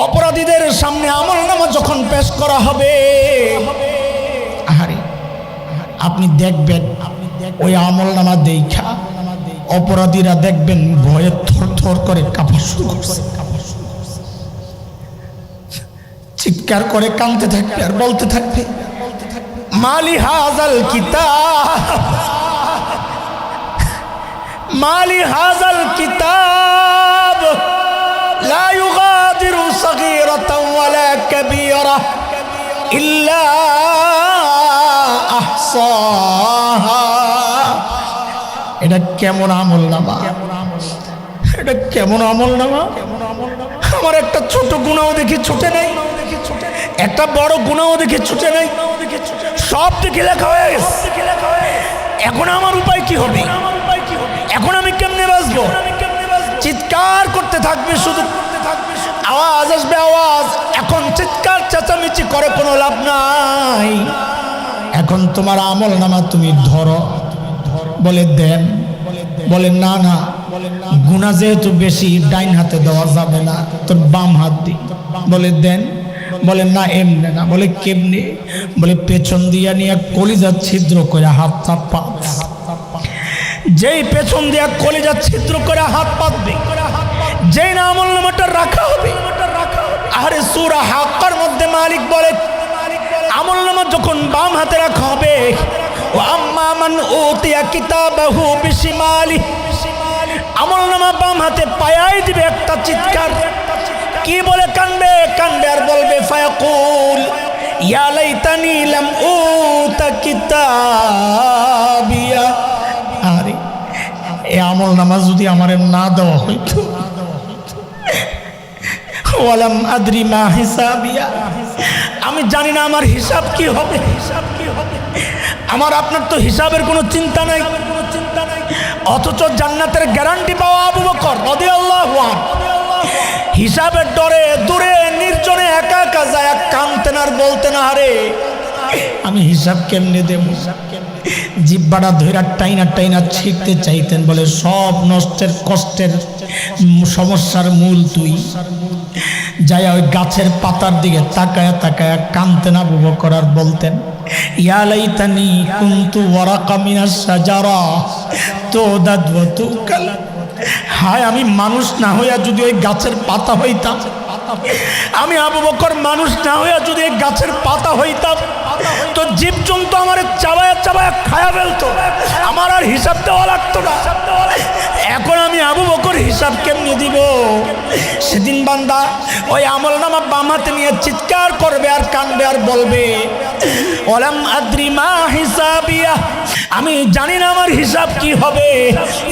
অপরাধীদের সামনে আমলনামা যখন পেশ করা হবে, আহারে আপনি দেখবেন ওই আমলনামা দেখা অপরাধীরা দেখবেন ভয়ে থরথর করে কাঁপা শুরু করছে, চিৎকার করে কাঁদতে থাকবে আর বলতে থাকবে, মালি হাজাল কিতাব, মালি হাজাল কিতাব লা ইউগাদিরু সগীরাতান ওয়ালা কাবীরা ইল্লা আহসাহা। এটা কেমন আমলনামা, এটা কেমন আমলনামা? আমার একটা ছোট গুনাহ দেখি ছুটে নাই, একটা বড় গুনাহ দেখি ছুটে নাই, সব দেখে লেখা হয়ে গেছে। এখন আমার উপায় কি হবে? এখন আমি কেমনে বাঁচবো? চিৎকার করতে থাকবে, শুধু আওয়াজ আসবে আওয়াজ। এখন চিৎকার চেঁচামেচি করে কোনো লাভ নাই। এখন তোমার আমলনামা তুমি ধরো, বলে দেন, বলে না না গুনাহ যেহেতু বেশি ডাইন হাতে দেওয়া যাবে না, তোর বাম হাত দি। বলে দেন, বলে না এমনি না। বলে কেমনি? বলে পেছন দিয়া নিয়ে কলিজা ছিদ্র করে হাত চাপা। যেই পেছন দিয়া কলিজা ছিদ্র করে হাত পাতবে, যেই না আমলনামাটা রাখা হবে। আরে সূরা হাক্কার মধ্যে মালিক বলে আমলনামা যখন বাম হাতে রাখা হবে, ও আম্মা মান উতিয়া কিতাবাহু বিশিমালি, আমলনামা বাম হাতে পায়াই দিবে একটা চিৎকার। কি বলে কানবে? কানবে আর বলবে ফায়াকুল ইয়া লাইতানি লাম উতা কিতাবিয়া। আরে এই আমলনামা যদি আমারে না দেওয়া হইতো, ওয়ালাম আদরি মা হিসাবিয়া, আমি জানি না আমার হিসাব কি হবে। আমার আপনার তো হিসাবের কোনো চিন্তা নাই, অথচ জান্নাতের গ্যারান্টি পাওয়া আবু বকর রাদিয়াল্লাহু আনহু হিসাবের ডরে দূরে নির্জনে একা একা যায় কাঁদতেন আর বলতেন, আরে আমি হিসাব কেমনে দেব? জিহ্বাটা ধইরা টাইনা টাইনা ছিঁড়তে চাইতেন। বলে সব নষ্টের কষ্টের সমস্যার মূল তুই। যাই ওই গাছের পাতার দিকে তাকায়া তাকায়া কাঁদতেন আবু বকর আর বলতেন, ইয়া লাইতানি কুনতু ওয়ারাকা মিনাশ শাজারা তুদাদ ওয়া তুকাল। হায় আমি মানুষ না হইয়া যদি ওই গাছের পাতা হইতাম, আমি আবু বকর মানুষ না হইয়া যদি এই গাছের পাতা হইতাম, তো জীবজন্তু আমার চাবায়া চাবায়া খায়া ফেলতো, আমার আর হিসাব দেওয়া লাগতো না। এখন আমি আবু বকর হিসাব কেমনি দিব? সেদিন বান্দা ওই আমলনামা বাম হাতে নিয়ে চিৎকার করবে আর কানবে আর বলবে, ওয়ালাম আদরি মা হিসাবিয়া, আমি জানি না আমার হিসাব কি হবে।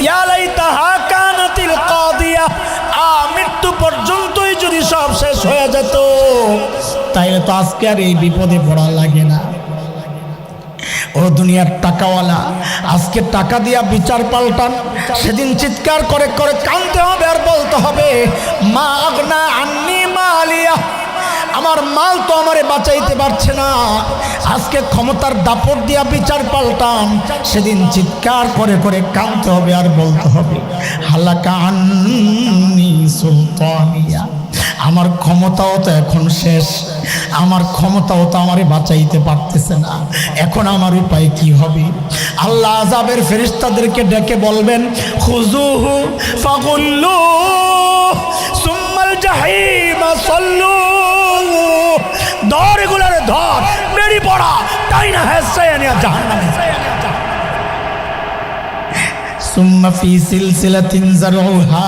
ইয়া লাইতাহা কানাতিল কাদিয়া, মৃত্যু পর্যন্তই যদি সব শেষ হয়ে যেত, তাইলে তো আজকে আর এই বিপদে পড়া লাগে না। ও দুনিয়ার টাকাওয়ালা, আজকে টাকা দিয়া বিচার পাল্টান। সেদিন চিৎকার করে করে কাঁদতে হবে আর বলতে হবে, মা আগনা আন্নি মালিয়া, আমার মাল তো আমারে বাঁচাইতে পারছে না। আজকে ক্ষমতার দাপট দিয়া বিচার পাল্টান। সেদিন চিৎকার করে করে কাঁদতে হবে আর বলতে হবে, হালাকা আন্নি সুলতানিয়া, আমার ক্ষমতাও তো এখন শেষ, আমার ক্ষমতাও তো আমারে বাঁচাইতে পারতেছে না। এখন আমার উপায় কি হবে? আল্লাহ আযাবের ফেরেশতাদেরকে ডেকে বলবেন, খুযুহু ফাগুল্লু সুম্মাল জাহিমা সাল্লু, ধর এগুলারে ধর, মেরি পড়া তাই না হেসায়া নিয়া জাহান্নামে। সুম্মা ফি সিলসিলাতিন যারউহা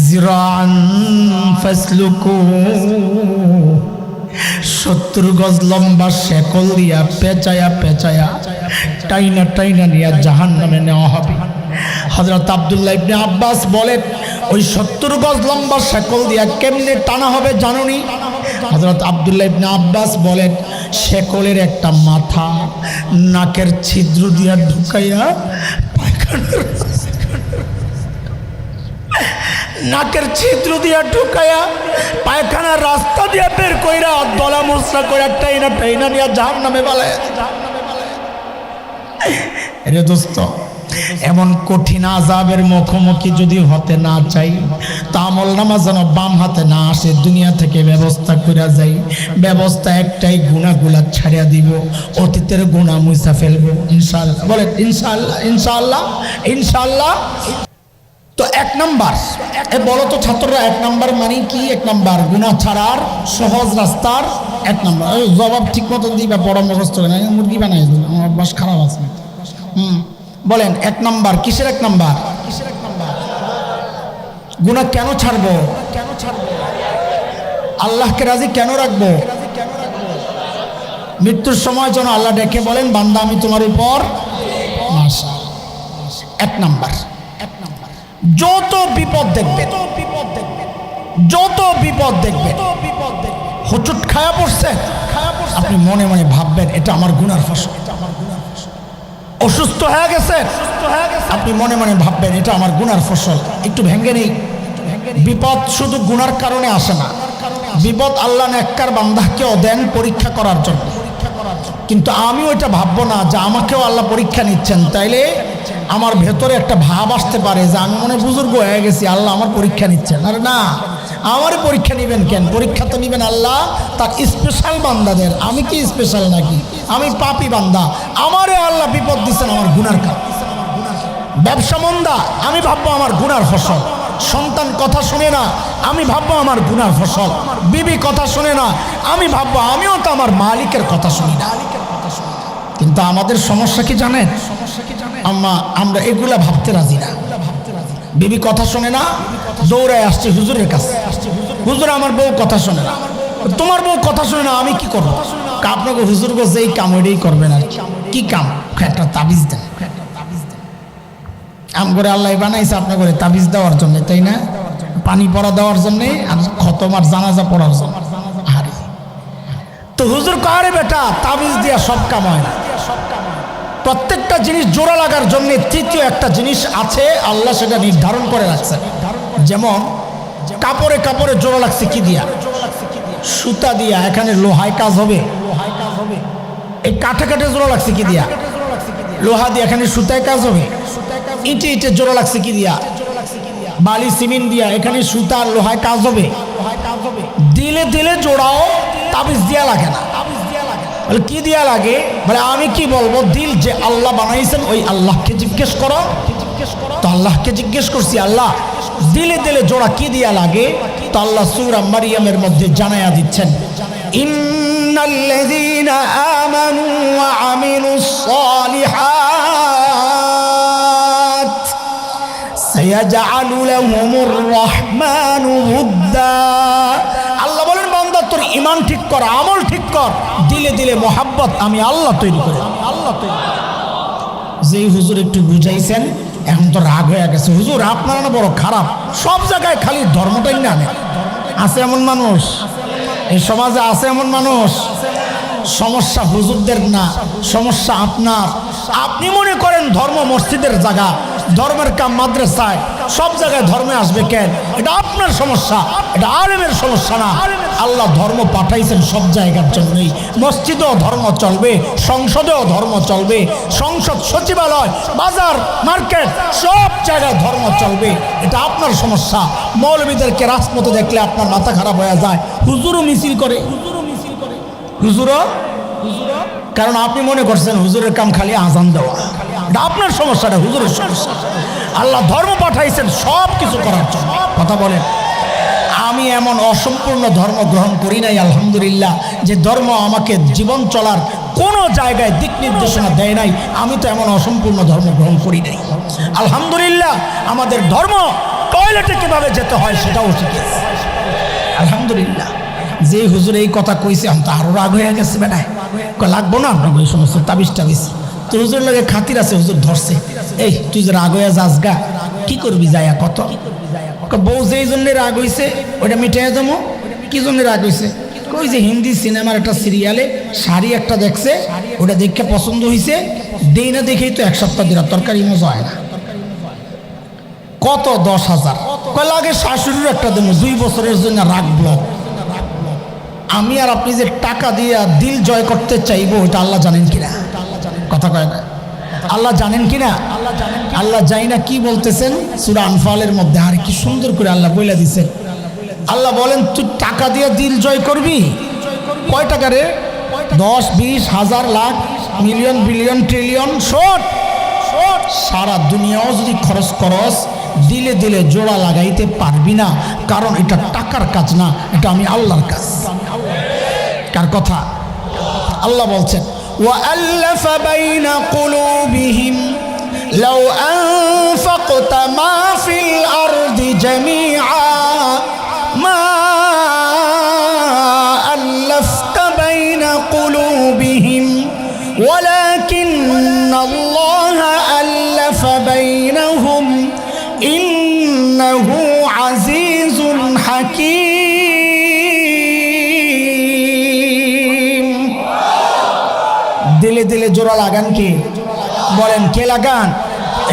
জিরাআন ফাসলুকু, 70 গজ লম্বা শেকল দিয়া পেঁচায়া পেঁচায়া টাইনা টাইনা নিয়ে জাহান্নামে নেওয়া হবে। হযরত আব্দুল্লাহ ইবনে আব্বাস বলেন, ওই 70 গজ লম্বা শেকল দিয়া কেমনে টানা হবে জানুনি? হযরত আব্দুল্লাহ ইবনে আব্বাস বলেন, শেকলের একটা মাথা নাকের ছিদ্র দিয়া ঢুকাইয়া পায়খানার নাকের ছিদ্র দিয়া ঢুকাইয়া পায়খানার রাস্তা দিয়া বের কইরা দলা মুসরা করে টাইনা টাইনা নিয়ে জাহান্নামে বালায়। রে দোস্ত, এমন কঠিন আযাবের মুখোমুখি যদি হতে না চাই, তা আমল নামা যেন বাম হাতে না আসে, দুনিয়া থেকে ব্যবস্থা করে যাই। ব্যবস্থা একটাই, গুনাহগুলা ছাড়িয়া দিব, অতীতের গুনাহ মুছা ফেলবো ইনশাআল্লাহ। বলেন ইনশাআল্লাহ, ইনশাআল্লাহ, ইনশাআল্লাহ। তো এক নাম্বার, বলো তো ছাত্ররা, এক নাম্বার মানে কি? এক নাম্বার গুনাহ ছাড়ার সহজ রাস্তার এক নাম্বার। জবাব ঠিক মতো দিবা, বড় মুখস্থ করে না, মুরগি বানাই দিল, আমার অভ্যাস খারাপ আছে। বলেন এক নাম্বার, কিসের এক নাম্বার? গুনাহ কেন ছাড়বো? আল্লাহকে রাজি কেন রাখবো? মৃত্যুর সময় যেন আল্লাহ ডেকে বলেন, বান্দা আমি তোমার উপর এক নাম্বার। যত বিপদ দেখবে, যত বিপদ দেখবে, হুচুট খায়া পড়ছে, আপনি মনে মনে ভাববেন এটা আমার গুনার ফসল। অসুস্থ হয়ে গেছে, আপনি মনে মনে ভাববেন এটা আমার গুনার ফসল। একটু ভেঙে নেই, বিপদ শুধু গুনার কারণে আসে না। বিপদ আল্লাহ নেককার বান্দাকেও দেন পরীক্ষা করার জন্য। কিন্তু আমি ওইটা ভাববো না যে আমাকেও আল্লাহ পরীক্ষা নিচ্ছেন, তাইলে আমার ভেতরে একটা ভাব আসতে পারে যে আমি মনে বুজুর্গ হয়ে গেছি, আল্লাহ আমার পরীক্ষা নিচ্ছেন। আরে না, আমার পরীক্ষা নেবেন কেন? পরীক্ষা তো নেবেন আল্লাহ তার স্পেশাল বান্দাদের। আমি কি স্পেশাল নাকি? আমি পাপী বান্দা, আমারে আল্লাহ বিপদ দিচ্ছেন আমার গুনার কারণে। ব্যবসা মন্দা, আমি ভাববো আমার গুনার ফসল। সন্তান কথা শুনে না, আমি ভাববো আমার গুনার ফসল। বিবি কথা শুনে না, আমি ভাববো আমিও তো আমার মালিকের কথা শুনি না। কিন্তু আমাদের সমস্যা কি জানেন? আমরা এগুলা ভাবতে রাজি না। বিবি কথা শোনে না, দৌড়ায় আসছে হুজুরের কাছে, হুজুর আমার বউ কথা শোনে না। তোমার বউ কথা শোনে না, আমি কি করবো? আপনাকে হুজুর গো যেই কাম ওইটাই করবেন। আর কি কাম? একটা তাবিজ দেন। আম করে আল্লাহ বানাইছে আপনার করে তাবিজ দেওয়ার জন্য, তাই না? পানি পড়া দেওয়ার জন্য আর খতম আর জানাজা পড়ার জন্য। আরে তো হুজুর কারে বেটা তাবিজ দিয়া সব কাম হয় না। প্রত্যেকটা জিনিস জোড়া লাগার জন্য তৃতীয় একটা জিনিস আছে, আল্লাহ সেটা নির্ধারণ করে রাখছে। যেমন কাপড়ে কাপড়ে জোড়া লাগছে কি দিয়া? সুতা দিয়া। এখানে লোহায় কাজ হবে। এই কাঠে কাঠে জোড়া লাগছে কি দিয়া? লোহা দিয়ে। এখানে সুতায় কাজ হবে। ইটে ইটে জোড়া লাগছে কি দিয়া? বালি সিমেন্ট দিয়া। এখানে সুতা লোহায় কাজ হবে। দিলে দিলে জোড়াও, তাবিজ দিয়া লাগে না। বলে কি দিয়া লাগে? বলে আমি কি বলবো? দিল যে আল্লাহ বানাইছেন ওই আল্লাহকে জিজ্ঞেস করো। তো আল্লাহকে জিজ্ঞেস করছি, আল্লাহ দিলে দিলে জোড়া কি দিয়া লাগে? তো আল্লাহ সূরা মারিয়ামের মধ্যে জানায়া দিচ্ছেন, ইন্নাল্লাযীনা আমানু ওয়া আমিলুস সালিহাত সায়াজআলু লাহুমুর রাহমানু উদ্দা। আল্লাহ বলেন, বান্দা তোর ঈমান ঠিক কর, আমল ঠিক কর, দিলে দিলে মোহাব্বত আমি আল্লাহ তৈরি করে। যেই হুজুর একটু বুঝাইছেন, এখন তো রাগ হয়ে গেছে। হুজুর আপনারা না বড় খারাপ, সব জায়গায় খালি ধর্মটাই না আনে। আছে এমন মানুষ এই সমাজে, আছে এমন মানুষ। সমস্যা হুজুরদের না, সমস্যা আপনার। আপনি মনে করেন ধর্ম মসজিদের জায়গা, ধর্মের কাম মাদ্রাসায়, সব জায়গায় ধর্মে আসবে কেন? এটা আপনার সমস্যা, এটা আলেমের সমস্যা না। আল্লাহ ধর্ম পাঠাইছেন সব জায়গার জন্যই। মসজিদেও ধর্ম চলবে, সংসদেও ধর্ম চলবে, সংসদ সচিবালয়, বাজার, মার্কেট, সব জায়গায় ধর্ম চলবে। এটা আপনার সমস্যা। মৌলবীদেরকে রাজপথে দেখলে আপনার মাথা খারাপ হয়ে যায়। হুজুরও মিছিল করে, হুজুরও, কারণ আপনি মনে করছেন হুজুরের কাম খালি আজান দেওয়া। এটা আপনার সমস্যাটা, হুজুরের সমস্যা। আল্লাহ ধর্ম পাঠাইছেন সব কিছু করার জন্য। কথা বলেন, আমি এমন অসম্পূর্ণ ধর্ম গ্রহণ করি নাই আলহামদুলিল্লাহ, যে ধর্ম আমাকে জীবন চলার কোনো জায়গায় দিক নির্দেশনা দেয় নাই। আমি তো এমন অসম্পূর্ণ ধর্ম গ্রহণ করি নাই আলহামদুলিল্লাহ। আমাদের ধর্ম টয়লেটে কিভাবে যেতে হয় সেটাও শিখেছে আলহামদুলিল্লাহ। যে হুজুর এই কথা কইছে, আমি তো আরো রাগ হয়ে গেছে। বেটায় লাগবো না আপনার ওই সমস্ত তাবিজ টাবিজ। তো হুজুর লাগে খাতির আছে, হুজুর ধরছে, এই তুই যে রাগ হয়ে যাস গা, কি করবি যাইয়া? কত বউ যেই জন্য রাগ হইছে ওইটা মিটাইয়া যাবো। কি জন্য রাগ হইছে? কই যে হিন্দি সিনেমার একটা সিরিয়ালে শাড়ি একটা দেখছে, ওটা দেখে পছন্দ হয়েছে, দেই না দেখেই তো এক সপ্তাহ দিন তরকারি মজা হয় না। কত 10,000 কয় লাগে, শাশুড়ির একটা দেবো 2 বছরের জন্য রাখবো। আমি আর আপনি যে টাকা দিয়ে দিল জয় করতে চাইবো, ওইটা আল্লাহ জানেন কিনা? কথা কয় না। আল্লাহ জানেন কি না? আল্লাহ জানি না কি বলতেছেন সূরা আনফালের মধ্যে। আর কি সুন্দর করে আল্লাহ বলে দিছেন। আল্লাহ বলেন তুই টাকা দিয়ে দিল জয় করবি? কয় টাকা রে? 10, 20, হাজার, লাখ, মিলিয়ন, বিলিয়ন, ট্রিলিয়ন, শোট সারা দুনিয়াও যদি খরচ করস, দিলে দিলে জোড়া লাগাইতে পারবি না। কারণ এটা টাকার কাজ না, এটা আমি আল্লাহর কাজ। কার কথা? আল্লাহ বলছেন وَأَلَّفَ بَيْنَ قُلُوبِهِمْ لَوْ أَنفَقْتَ مَا فِي الْأَرْضِ جَمِيعًا مَا أَلَّفْتَ بَيْنَ قُلُوبِهِمْ وَلَكِنَّ اللَّهَ أَلَّفَ بَيْنَهُمْ إِنَّهُ عَزِيزٌ حَكِيمٌ। দিলে দিলে জোড়া লাগান কি? বলেন কে লাগান?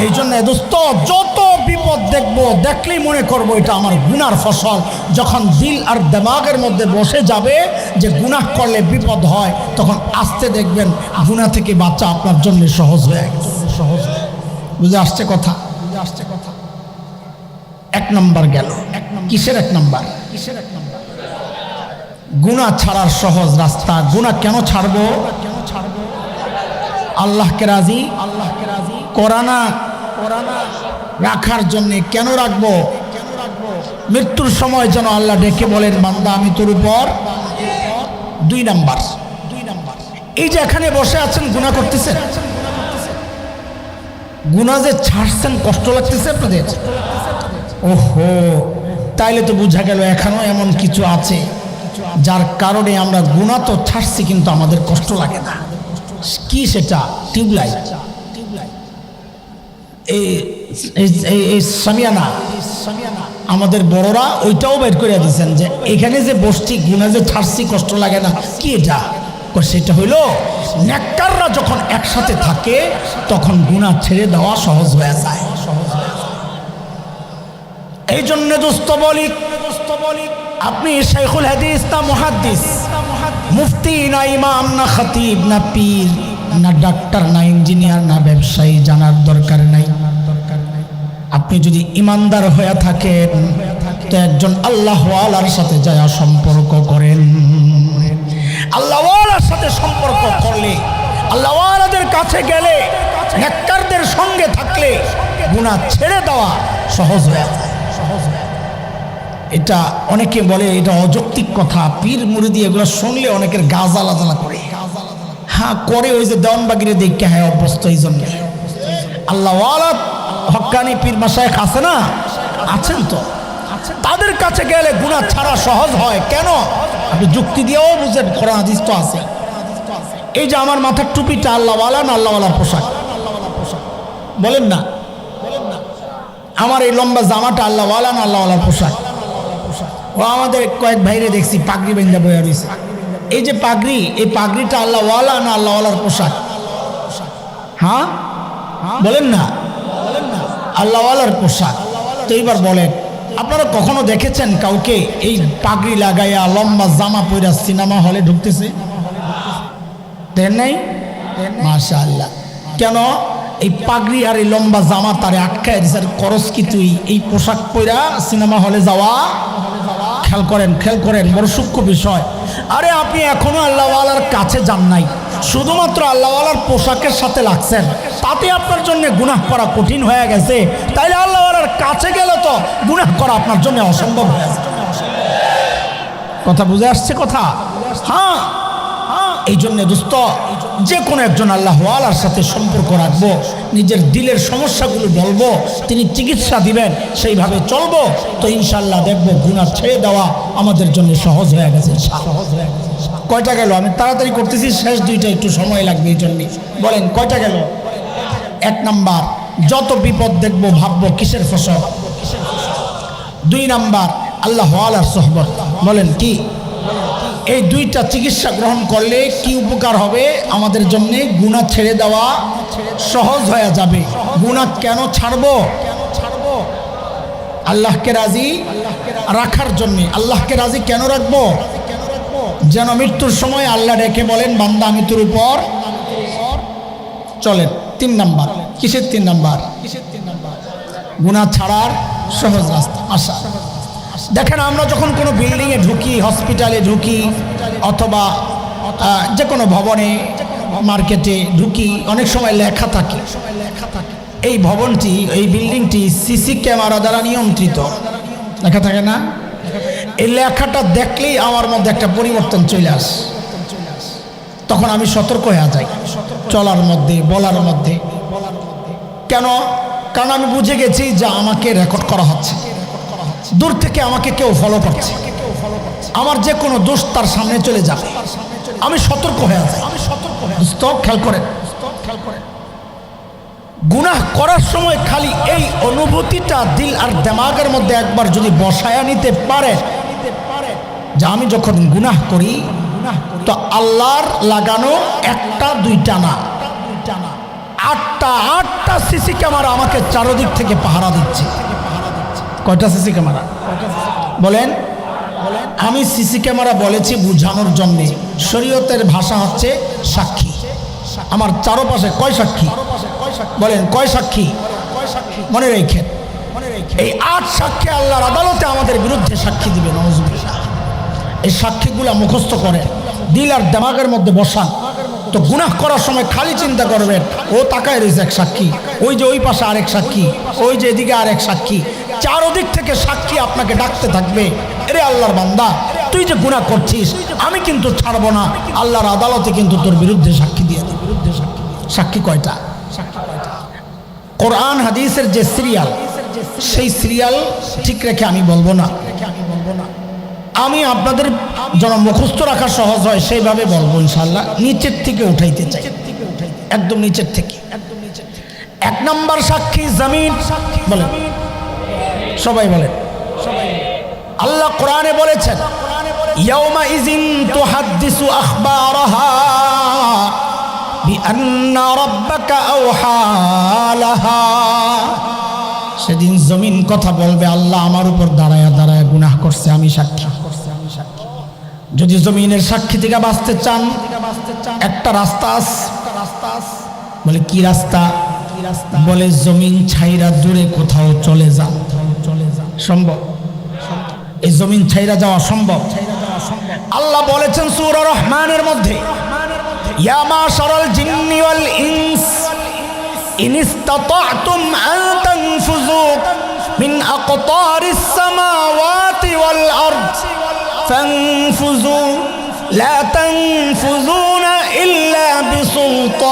এই জন্য দোস্ত যত বিপদ দেখবো, দেখলেই মনে করবো এটা আমার গুনার ফসল। যখন দিল আর দিমাগের মধ্যে বসে যাবে যে গুনাহ করলে বিপদ হয়, তখন আস্তে দেখবেন গুনাহ থেকে বাঁচা আপনার জন্য সহজ হয়ে গেছে। সহজ বুঝে আসছে কথা? বুঝে আসছে কথা? এক নাম্বার গেল। কিসের এক নাম্বার? কিসের এক নাম্বার? গুনাহ ছাড়ার সহজ রাস্তা। গুনাহ কেন ছাড়বো? আল্লাহকে রাজি করানা রাখার জন্য। কেন রাখবো? মৃত্যুর সময় যেন আল্লাহ ডেকে বলেন বান্দা আমি তোর উপর। 2 নাম্বার, এই যে এখানে বসে আছেন গুনাহ করতেছেন, গুনাহ যে ছাড়ছেন কষ্ট লাগতেছে আপনাদের? ওহো, তাইলে তো বোঝা গেল এখনো এমন কিছু আছে যার কারণে আমরা গুনাহ তো ছাড়ছি কিন্তু আমাদের কষ্ট লাগে না। কি সেটা? টিউবলাইট, এই সামিয়ানা আমাদের বড়রা ওইটাও বের করে দিয়েছেন যে এখানে যে বসছি গুনাহ যে ছাড়ছি কষ্ট লাগে না। কি এটা? সেটা হইল নেককাররা যখন একসাথে থাকে তখন গুনাহ ছেড়ে দেওয়া সহজ হয়ে যায়। এই জন্য দোস্ত বলি, আপনি শাইখুল হাদিস না মুহাদ্দিস, মুফতি না ইমাম না খতিব না পীর না ডাক্তার না ইঞ্জিনিয়ার না ব্যবসায়ী জানার দরকার নাই। আপনি যদি ইমানদার হয়ে থাকেন তো একজন আল্লাহওয়ালার সাথে যায় সম্পর্ক করেন। আল্লাহওয়ালার সাথে সম্পর্ক করলে, আল্লাহওয়ালাদের কাছে গেলে, নেককারদের সঙ্গে থাকলে গুনাহ ছেড়ে দেওয়া সহজ হয়ে যায়। এটা অনেকে বলে এটা অযৌক্তিক কথা, পীর মুরিদি এগুলো শুনলে অনেকের গা জ্বালা জ্বালা করে। হ্যাঁ করে, ওই যে দেওয়ানবাগিরে দেখে হ্যাঁ অভ্যস্ত। এই জন্য আল্লাহওয়ালা হক্কানি পীর মাশায়েখ আছে না? আছেন তো, তাদের কাছে গেলে গুনাহ ছাড়া সহজ হয়। কেন? আপনি যুক্তি দিয়েও বুঝেন, কোরআন হাদিস তো আছে। এই যে আমার মাথার টুপিটা আল্লাহওয়ালা না আল্লাহওয়ালার পোশাক? বলেন না। আমার এই লম্বা জামাটা আল্লাহওয়ালা না আল্লাহওয়ালার পোশাক? ও আমাদের কয়েক ভাইরে দেখছি পাগড়ি বেঁধে বইয়া রয়েছে। এই যে পাগড়ি, এই পাগড়িটা আল্লাহওয়ালা না আল্লাহওয়ালার পোশাক? হ্যাঁ বলেন না। আল্লাহওয়ালার পোশাক। তো এইবার বলেন, আপনারা কখনো দেখেছেন কাউকে এই পাগড়ি লাগাইয়া লম্বা জামা পইরা সিনেমা হলে ঢুকতেছে? দেন নাই? মাশাআল্লাহ। কেন? এই পাগড়ি আর এই লম্বা জামা তারে আটকায় দিছে। করস কি তুই এই পোশাক পইরা সিনেমা হলে যাওয়া? খেয়াল করেন, খেয়াল করেন, বড় সূক্ষ্ম বিষয়। আরে আপনি এখনো আল্লাহওয়ালার কাছে যান নাই, শুধুমাত্র আল্লাহওয়ালার পোশাকের সাথে লাগছেন, তাতে আপনার জন্য গুনাহ করা কঠিন হয়ে গেছে। তাইলে আল্লাহওয়ালার কাছে গেলে তো গুনাহ করা আপনার জন্য অসম্ভব হয়ে যাবে। কথা বুঝে আসছে কথা? হ্যাঁ, এই জন্য দোস্ত যে কোনো একজন আল্লাহওয়ালার সাথে সম্পর্ক রাখবো, নিজের দিলের সমস্যাগুলো বলবো, তিনি চিকিৎসা দিবেন, সেইভাবে চলবো, তো ইনশাল্লাহ দেখবো গুনাহ ছেড়ে দেওয়া আমাদের জন্য সহজ হয়ে গেছে। সহজ হয়ে গেছে। কয়টা গেল? আমি তাড়াতাড়ি করতেছি, শেষ দুইটা একটু সময় লাগবে এই জন্যে। বলেন কয়টা গেল? 1 নাম্বার, যত বিপদ দেখবো ভাববো কিসের ফসল। 2 নাম্বার, আল্লাহওয়ালার সোহবত। বলেন কি? এই 2টা চিকিৎসা গ্রহণ করলে কি উপকার হবে আমাদের জন্য? গুনাহ ছেড়ে দেওয়া সহজ হয়ে যাবে। গুনাহ কেন ছাড়বো? আল্লাহকে রাজি রাখার জন্য। আল্লাহকে রাজি কেন রাখবো? যেন মৃত্যুর সময় আল্লাহ ডেকে বলেন বান্দা আমি তোর উপর। চলেন। 3 নাম্বার। কিসের 3 নাম্বার? গুনাহ ছাড়ার সহজ রাস্তা আশা। দেখেন আমরা যখন কোনো বিল্ডিংয়ে ঢুকি, হসপিটালে ঢুকি, অথবা যে কোনো ভবনে, মার্কেটে ঢুকি, অনেক সময় লেখা থাকে এই ভবনটি, এই বিল্ডিংটি সিসি ক্যামেরা দ্বারা নিয়ন্ত্রিত, লেখা থাকে না? এই লেখাটা দেখলেই আমার মধ্যে একটা পরিবর্তন চলে আসে। তখন আমি সতর্ক হয়ে যাই চলার মধ্যে, বলার মধ্যে। কেন? কারণ আমি বুঝে গেছি যে আমাকে রেকর্ড করা হচ্ছে, দূর থেকে আমাকে কেউ ফলো করছে, আমার যে কোনো দোষ তার সামনে চলে যাবে। আমি সতর্ক হয়ে যাই। দোস্ত খেয়াল করেন, গুনাহ করার সময় খালি এই অনুভূতিটা দিল আর দিমাগের মধ্যে একবার যদি বসায়া নিতে পারে যে আমি যখন গুনাহ করি তো আল্লাহর লাগানো 1টা 2টা না, 8টা সিসি ক্যামেরা আমাকে চারদিক থেকে পাহারা দিচ্ছে। কয়টা সিসি ক্যামেরা বলেন? আমি সিসি ক্যামেরা বলেছি বুঝানোর জন্য। শরীয়তের ভাষা হচ্ছে সাক্ষী। আমার চারপাশে কয় সাক্ষী বলেন? কয় সাক্ষী? মনে রেখেন, এই 8 সাক্ষী আল্লাহর আদালতে আমাদের বিরুদ্ধে সাক্ষী দিবে। নাউজুবিল্লাহ। এই সাক্ষীগুলা মুখস্থ করে দিল আর দিমাগের মধ্যে বসান। তো গুনাহ করার সময় খালি চিন্তা করবেন, ও তাকায় রয়েছে এক সাক্ষী, ওই যে ওই পাশে আরেক সাক্ষী, ওই যে এদিকে আরেক সাক্ষী, চারদিক থেকে সাক্ষী আপনাকে ডাকতে থাকবে, এরে আল্লাহর বান্দা তুই যে গুনাহ করছিস আমি কিন্তু ছাড়বো না, আল্লাহর আদালতে কিন্তু তোর বিরুদ্ধে সাক্ষী দিয়ে দেব। সাক্ষী কয়টা? কোরআন হাদিসের যে সিরিয়াল, সেই সিরিয়াল ঠিক রেখে আমি বলবো না, আমি আপনাদের যেন মুখস্থ রাখা সহজ হয় সেইভাবে বলবো ইনশাআল্লাহ। নিচের থেকে উঠাইতে চাই, একদম নিচের থেকে। 1 নাম্বার সাক্ষী জমিন। বলেন, সবাই বলেন। আল্লাহ কোরআনে বলেছেন ইয়াউমা ইযিন তুহাদ্দিসু আখবারাহা বিআন্না রাব্বাকা আওহা লাহা। সেদিন জমিন কথা বলবে, আল্লাহ আমার উপর দাঁড়ায়া দাঁড়ায়া গুনাহ করছে, আমি সাক্ষী। যদি জমিনের সাক্ষী থেকে বাঁচতে চান একটা রাস্তা আছে। বলে কি রাস্তা? বলে জমিন ছাইরা দূরে কোথাও চলে যান। সম্ভব? এই জমিন ছাইরা যাওয়া সম্ভব? আল্লাহ বলেছেন সূরা রহমানের মধ্যে, ইয়া মাশারাল জিন্নি ওয়াল ইনস ইন ইসতাতা'তুম আন তানফুযু মিন আকতারিস সামাওয়াতি ওয়াল আরদ ফানফুযু লা তানফুযুনা ইল্লা বিসুলতান।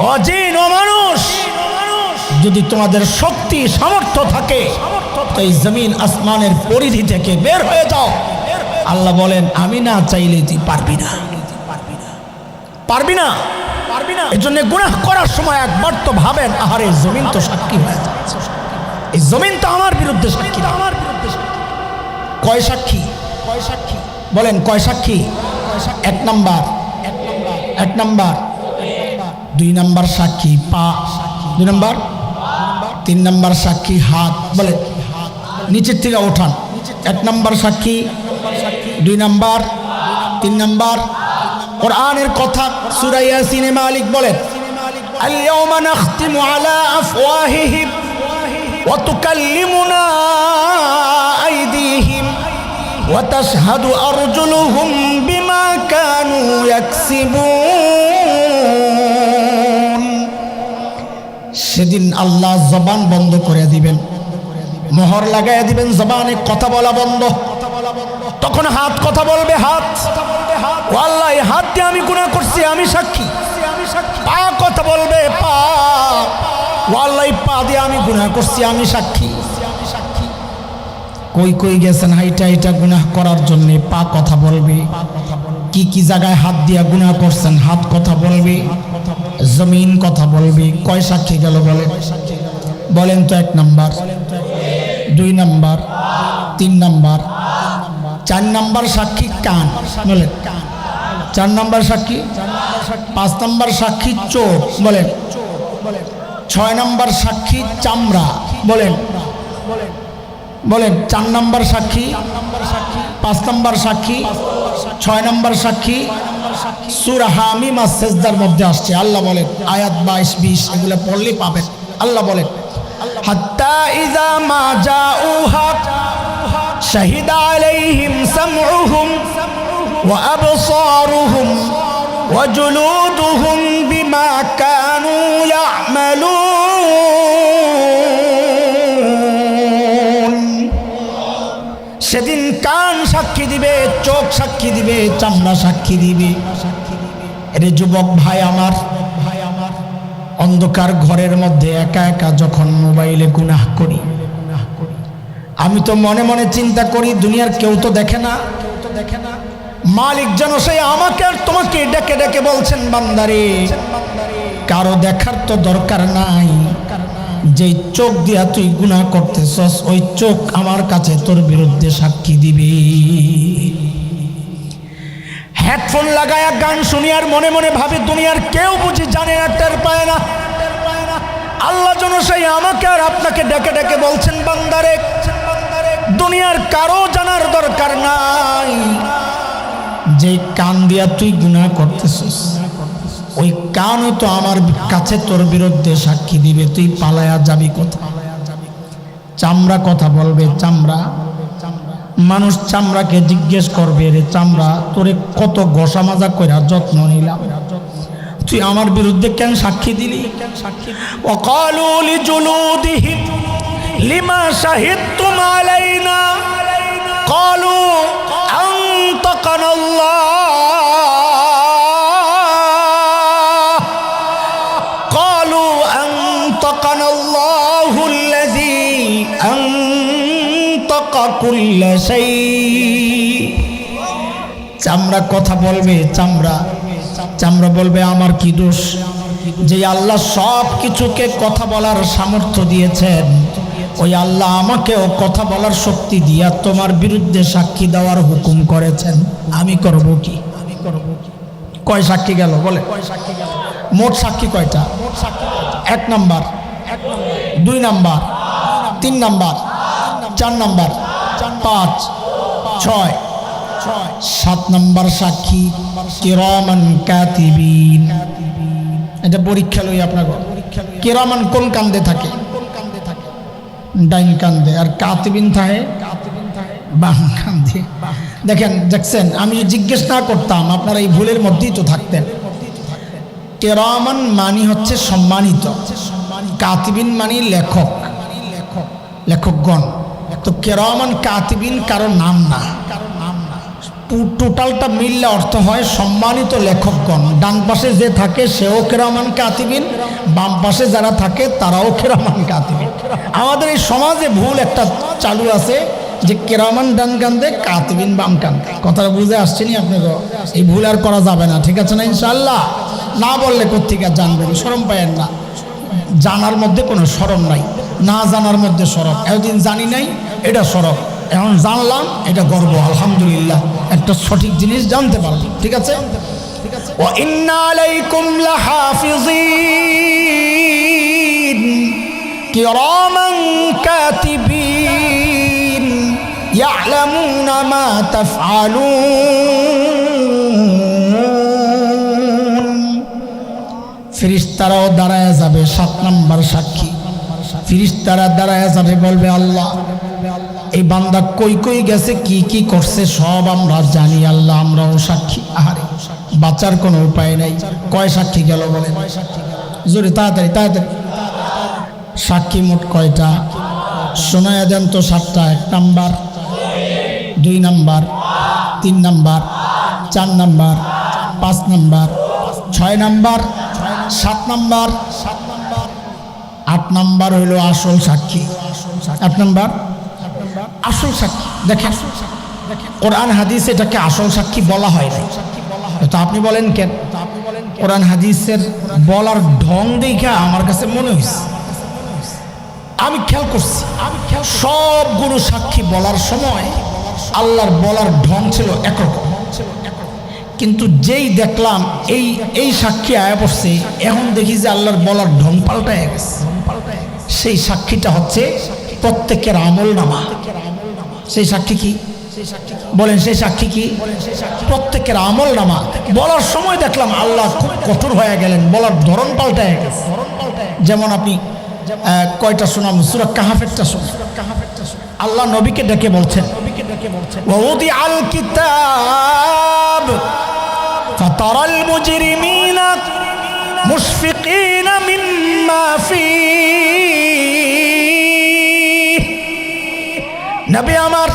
ও জিন ও মানুষ, যদি তোমাদের শক্তি সামর্থ্য থাকে তো এই জমিন আসমানের পরিধি থেকে বের হয়ে যাও। আল্লাহ বলেন আমি না চাইলে তুই পারবি না, পারবি না। এই জন্য গুনাহ করার সময় একবার তো ভাবেন, আহারে জমিন তো সাক্ষী হয়ে যাচ্ছে, এই জমিন তো আমার বিরুদ্ধে সাক্ষী। কয় সাক্ষী? বলেন কয় সাক্ষী? 1 নাম্বার, 2 নাম্বার সাক্ষী পা, 2 নাম্বার, 3 নাম্বার সাক্ষী হাত। বলে নিচের থেকে ওঠান। 1 নাম্বার সাক্ষী, 2 নাম্বার, 3 নাম্বার। কোরআনের কথা সূরা ইয়াসিনে মালিক বলেন, আল ইয়াওমা নাখতিমু আলা আফওয়াহিহিম ওয়া তুকাল্লিমুনা আইদিহিম ওয়া তাশহাদু আরজুলুহুম বিমা কানু ইয়াকসিবুন। সেদিন আল্লাহ জবান বন্ধ করে দিবেন, মোহর লাগাইয়া দিবেন, জবানে কথা বলা বন্ধ। তখন হাত কথা বলবে, হাত, ও আল্লাহ এই হাত দিয়ে আমি গুনাহ করছি, আমি সাক্ষী। পা কথা বলবে, পা, ও আল্লাহ এই পা দিয়ে আমি গুনাহ করছি, আমি সাক্ষী। কই কই গেছেন হাইটা হাইটা গুনাহ করার জন্য, পা কথা বলবে। কি কি জায়গায় হাত দিয়া গুনাহ করছেন, হাত কথা বলবে, জমিন কথা বলবে। কয় সাক্ষী গেল বলেন? বলেন তো 1 নাম্বার, 2 নাম্বার, 3 নাম্বার, 4 নাম্বার সাক্ষী কান। বলেন 4 নাম্বার সাক্ষী। 5 নাম্বার সাক্ষী চোখ। বলেন 6 নাম্বার সাক্ষী চামড়া। বলেন 4 নাম্বার সাক্ষী, 5 নাম্বার সাক্ষী 6 নম্বর সাক্ষী সূরা হামিম আস-সাজদার মধ্যে আসছে। আল্লাহ বলেন, আয়াত 22-20 এগুলো পড়লে পাবেন। আল্লাহ বলেন, হাত্তা ইযা মা জাউহা শাহিদা আলাইহিম সামউহুম ওয়া আবসারুহুম ওয়া জুলুদুহুম বিমা কানু ইয়া'মালুন। সেদিন কান সাক্ষী দিবে, চোখ সাক্ষী দিবে, চামড়া সাক্ষী দিবে। এরে যুবক ভাই আমার, অন্ধকার ঘরের মধ্যে একা একা যখন মোবাইলে গুনাহ করি, আমি তো মনে মনে চিন্তা করি দুনিয়ার কেউ তো দেখে না, মালিক যেন সেই আমাকে আর তোমাকে ডেকে ডেকে বলছেন, বান্দারে কারো দেখার তো দরকার নাই, যেই চোখ দিয়া তুই গুনাহ করতেছস ওই চোখ আমার কাছে তোর বিরুদ্ধে সাক্ষী দিবি। হেডফোন লাগায়া গান শুনি আর মনে মনে ভাবি দুনিয়ার কেউ বুঝি জানে না, টের পায় না। আল্লাহ যেন সেই আমাকে আর আপনাকে ডেকে ডেকে বলছেন, বান্দারে দুনিয়ার কারো জানার দরকার নাই, যে কান দিয়া তুই গুনাহ করতেছস ওই কানও তো আমার কাছে তোর বিরুদ্ধে সাক্ষী দিবে। তুই পালায়া যাবি কোথায়? চামড়া কথা বলবে, চামড়া মানুষ চামড়াকে জিজ্ঞেস করবে, রে চামড়া তোরে কত ঘষা মাজা কইরা যত্ন নিলাম, তুই আমার বিরুদ্ধে কেন সাক্ষী দিলি? ওয়াকালু লিজুলুদিহিম লিমা শাহিদতুম আলাইনা ক্বালু আনতাকানাল্লাহ ক্বালু আনতাকানাল্লাহুল্লাযী আনতাকা কুল্লা শাই। চামড়া কথা বলবে, চামড়া বলবে আমার কি দোষ যে আল্লাহ সব কিছুকে কথা বলার সামর্থ্য দিয়েছেন, ওই আল্লাহ আমাকেও কথা বলার শক্তি দিয়া তোমার বিরুদ্ধে সাক্ষী দেওয়ার হুকুম করেছেন, আমি করব কি? কয় সাক্ষী গেল বলে? মোট সাক্ষী কয়টা? 1 number, 2 number, 3 number, 4 number, 5, 6, 7 number সাক্ষী কিরামান কাতিবিন। এটা পরীক্ষা লই আপনাকে। কিরামান কোন কান্দে থাকে? ডাইন কান্দে। আর কাতিবিন থাকে বাম কান্দে। দেখছেন, আমি জিজ্ঞেস না করতাম আপনারা এই ভুলের মধ্যেই তো থাকতেন। কিরামান মানি হচ্ছে সম্মানিত, কাতিবিন মানি লেখক, লেখকগণ। তো কিরামান কাতিবিন কারো নাম না, টোটালটা মিললে অর্থ হয় সম্মানিত লেখকগণ। ডান পাশে যে থাকে সেও কিরামান কাতিবিন, বাম পাশে যারা থাকে তারাও কিরামান কাতিবিন। আমাদের এই সমাজে ভুল একটা চালু আছে যে কিরামান ডান কান্দে, কাতিবিন বাম কান্দে। কথাটা বুঝে আসছেনি আপনাকে? এই ভুল আর করা যাবে না, ঠিক আছে না? ইনশাআল্লাহ। না বললে কোত্থেকে জানবেন? শরম পায়েন না, জানার মধ্যে কোনো শরম নাই, না জানার মধ্যে শরম। এতদিন জানি নাই, এটা শরম। এখন জানলাম, এটা গর্ব। আলহামদুলিল্লাহ, একটা সঠিক জিনিস জানতে পারলাম, ঠিক আছে? ওয়া ইন্না আলাইকুম লাহাফিজিন কিরামান কাতিবিন ইয়ালামুনা মা তাফআলুন। ফেরেশতারাও দাঁড়ায় যাবে। 7 নাম্বার সাক্ষী, ফেরেশতারা দাঁড়ায় যাবে, বলবে আল্লাহ এই বান্দা কই কই গেছে, কি কি করছে সব আমরা জানি আল্লাহ, আমরাও সাক্ষী। আহারে, বাঁচার কোনো উপায় নাই। কয় সাক্ষী গেল বলে? জোরে, তাড়াতাড়ি তাড়াতাড়ি। সাক্ষী মোট কয়টা? শোনায়া দেন তো। 7টা। 1 number, 2 number, 3 number, 4 number, 5 number, 6 number, 7 number, 8 number হইল আসল সাক্ষী। 8 নাম্বার আসল সাক্ষী। দেখেন, কোরআন হাদিস এটাকে আসল সাক্ষী বলা হয় না। তো আপনি বলেন কেন? কোরআন হাদিসের বলার ঢং দেখা আমার কাছে মনে হয়েছে, আমি খেয়াল করছি, সবগুলো সাক্ষী বলার সময় আল্লাহর বলার ঢং ছিল একরকম, কিন্তু যেই দেখলাম এই সাক্ষী আয়া পড়ছে, এখন দেখি যে আল্লাহর বলার ঢং পাল্টায় গেছে। সেই সাক্ষীটা হচ্ছে প্রত্যেকের আমল নামা। সেই সাক্ষী কি? বলেন সেই সাক্ষী কি? প্রত্যেকের আমল নামা বলার সময় দেখলাম আল্লাহ খুব কঠোর হয়ে গেলেন, বলার ধরন পাল্টায় গেছে। যেমন আপনি কয়টা শোনাম, সূরা কাহাফেরটা শোনাম। আল্লাহ নবীকে ডেকে বলছেন, ওয়াউদি আল কিতাব ফাতারাল মুজরিমিনা মুশফিকিনা মিম্মা ফীহ। নবী আমার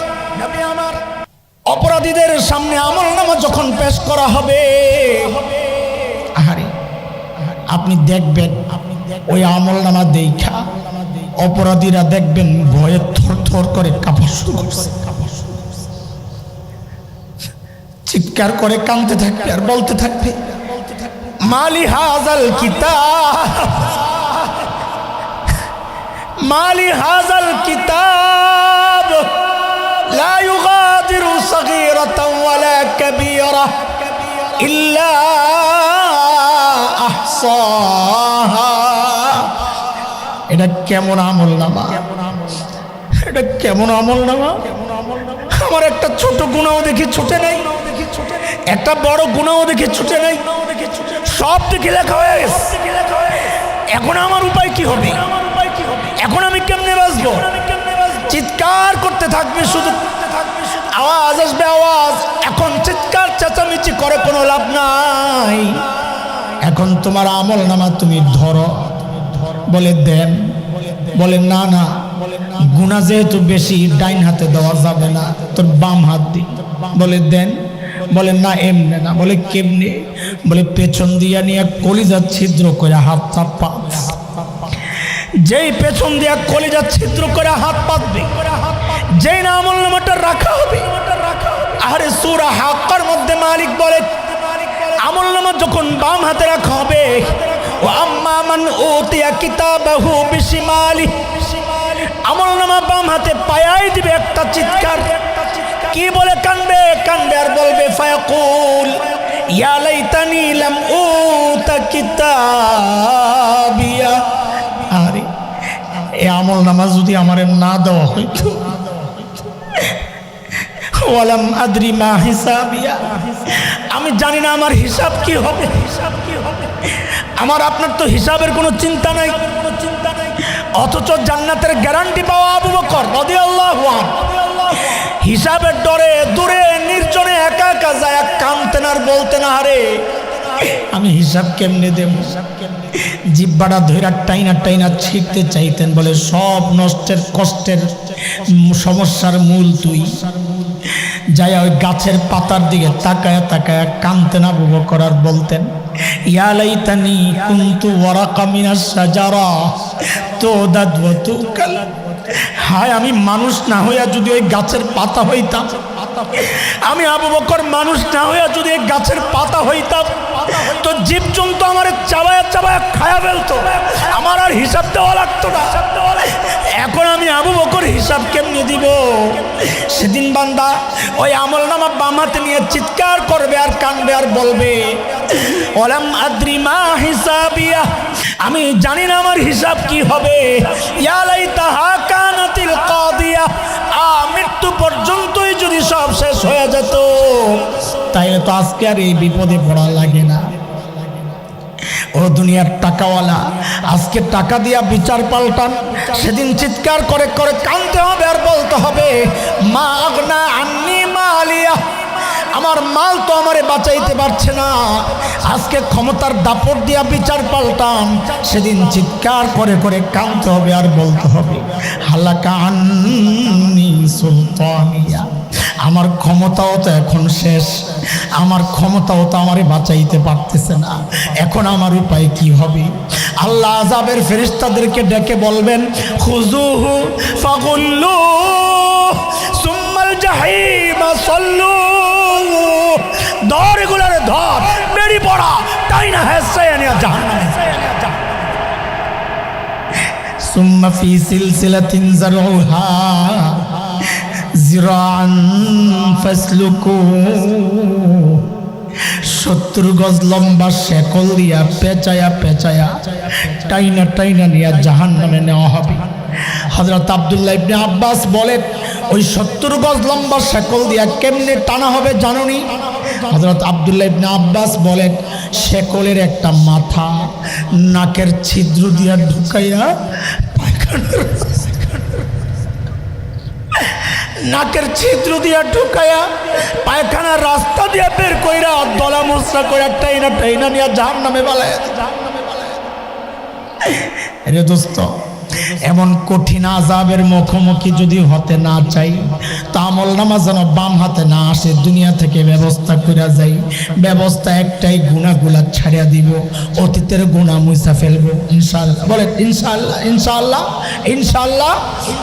অপরাধীদের সামনে আমলনামা যখন পেশ করা হবে, আহারে আপনি দেখবেন ওই আমলনামা দেখা অপরাধীরা দেখবেন ভয়ে থরথর করে কাঁপা শুরু করছে, চিৎকার করে কাঁদতে থাকবে আর বলতে থাকবে, মালি হাযাল কিতাব, মালি হাযাল কিতাব লা ইউগাদিরু সগীরাতান ওয়ালা কাবীরা ইল্লা আহসাহা। এটা কেমন আমলনামা? এটা কেমন আমলনামা? আমার একটা ছোট গুনাহ দেখি ছুটে নাই, একটা বড় গুনাহ দেখি ছুটে নাই, সব দেখে লেখা হয়ে গেছে। এখন আমার উপায় কি হবে? এখন আমি কেমনে বাঁচবো? চিৎকার করতে থাকবে, শুধু আওয়াজ আসবে আওয়াজ। এখন চিৎকার চেঁচামেচি করে কোনো লাভ নাই। এখন তোমার আমলনামা তুমি ধরো, বলে দেন, বলে না না গুনাহ যেহেতু বেশি ডাইন হাতে দেওয়া যাবে না, তোর বাম হাত দি। বলে দেন, বলে না এমনে না। বলে কেমনে? বলে পেছন দিয়া নিয়ে কলিজা ছিদ্র করে হাত চাপা। যেই পেছন দিয়া কলিজা ছিদ্র করে হাত পাতবে, যেই না আমলনামাটা রাখা হবে। আরে সূরা হাক্কার মধ্যে মালিক বলে আমলনামা যখন বাম হাতে রাখা হবে, ও আম্মা মান উতিয়া কিতাবাহু বিশিমালি, আমলনামা বাম হাতে পায়াই দিবে একটা চিৎকার। কি বলে কানবে? কানবে আর বলবে ফায়াকুল ইয়া লাইতানি লাম উতা কিতাবিয়া। আরে এই আমলনামা যদি আমারে না দেওয়া হইতো, ওয়ালাম আদরি মা হিসাবিয়া, আমি জানি না আমার হিসাব কি হবে। আমার আপনার তো হিসাবের কোনো চিন্তা নাই, অথচ জান্নাতের গ্যারান্টি পাওয়া আবু বকর রাদিয়াল্লাহু আনহু হিসাবের ডরে দূরে নির্জনে একা একা যায় কাঁদতেন আর বলতেন, আরে আমি হিসাব কেমনে দেব? জিহ্বাটা ধইরা টাইনা টাইনা ছিঁড়তে চাইতেন। বলে সব নষ্টের কষ্টের সমস্যার মূল তুই। যাই ওই গাছের পাতার দিকে তাকায়া তাকায়া কাঁদতেন আবু বকর আর বলতেন, ইয়া লাইতানি কুনতু ওয়ারাকা মিনাশ শাজারা তুদাদ ওয়া তুকাল। হায় আমি মানুষ না হইয়া যদি ওই গাছের পাতা হইতাম, আমি আবু বকর মানুষ না হইয়া যদি এই গাছের পাতা হইতাম, তো জীবজন্তু আমার চাবায়া চাবায়া খায়া ফেলতো, আমার আর হিসাব দেওয়া লাগতো না। এখন আমি আবু বকর হিসাব কেমনে দিব? সেদিন বান্দা ওই আমলনামা বাম হাতে নিয়ে চিৎকার করবে আর কানবে আর বলবে, ওয়ালাম আদরি মা হিসাবিয়া, আমি জানি না আমার হিসাব কি হবে। ইয়া লাইতাহা কানাতিল কাদিয়া, মৃত্যু পর্যন্তই যদি সব শেষ হয়ে যেত, তাইলে তো আজকে আর এই বিপদে পড়া লাগে না। ও দুনিয়ার টাকাওয়ালা, আজকে টাকা দিয়া বিচার পাল্টান, সেদিন চিৎকার করে করে কাঁদতে হবে আর বলতে হবে, মা আগনা আন্নি মালিয়া, আমার মাল তো আমারে বাঁচাইতে পারছে না। আজকে ক্ষমতার দাপট দিয়া বিচার পাল্টান, সেদিন চিৎকার করে করে কাঁদতে হবে আর বলতে হবে, হালাকা আন্নি সুলতানিয়া, আমার ক্ষমতাও তো এখন শেষ, আমার ক্ষমতাও তো আমারে বাঁচাইতে পারতেছে না, এখন আমার উপায় কি হবে? আল্লাহ আযাবের ফেরেশতাদেরকে ডেকে বলবেন, খুযুহু ফাগুল্লু সুম্মাল জাহিমা সাল্লু, ধর এগুলারে ধর, বেড়ি পড়া, তাই না হেসায়া নিয়ে জাহান্নামে। সুম্মা ফি সিলসিলাতিন যারউহা জিরাআন ফাসলুকু, 70 গজ লম্বা শেকল দিয়া পেঁচায়া পেঁচায়া টাইনা টাইনা নিয়ে জাহান্নামে নেওয়া হবে। হযরত আব্দুল্লাহ ইবনে আব্বাস বলেন, ওই 70 গজ লম্বা শেকল দিয়া কেমনে টানা হবে জানুনি? হযরত আব্দুল্লাহ ইবনে আব্বাস বলেন, শেকলের একটা মাথা নাকের ছিদ্র দিয়া ঢুকাইয়া পায়খানার নাকের ছিদ্র দিয়া ঢুকাইয়া পায়খানার রাস্তা দিয়া বের কইরা দলা মুসরা কইরা টাইনা নিয়া জাহান্নামে বালায়। রে দোস্ত, এমন কঠিন আযাবের মুখোমুখি যদি হতে না চাই, তা আমল নামা যেন বাম হাতে না আসে, দুনিয়া থেকে ব্যবস্থা কইরা যাই। ব্যবস্থা একটাই, গুনাহগুলা ছাড়িয়া দিব, অতীতের গুনাহ মুছা ফেলবো ইনশাআল্লাহ। বলেন ইনশাআল্লাহ, ইনশাআল্লাহ, ইনশাআল্লাহ।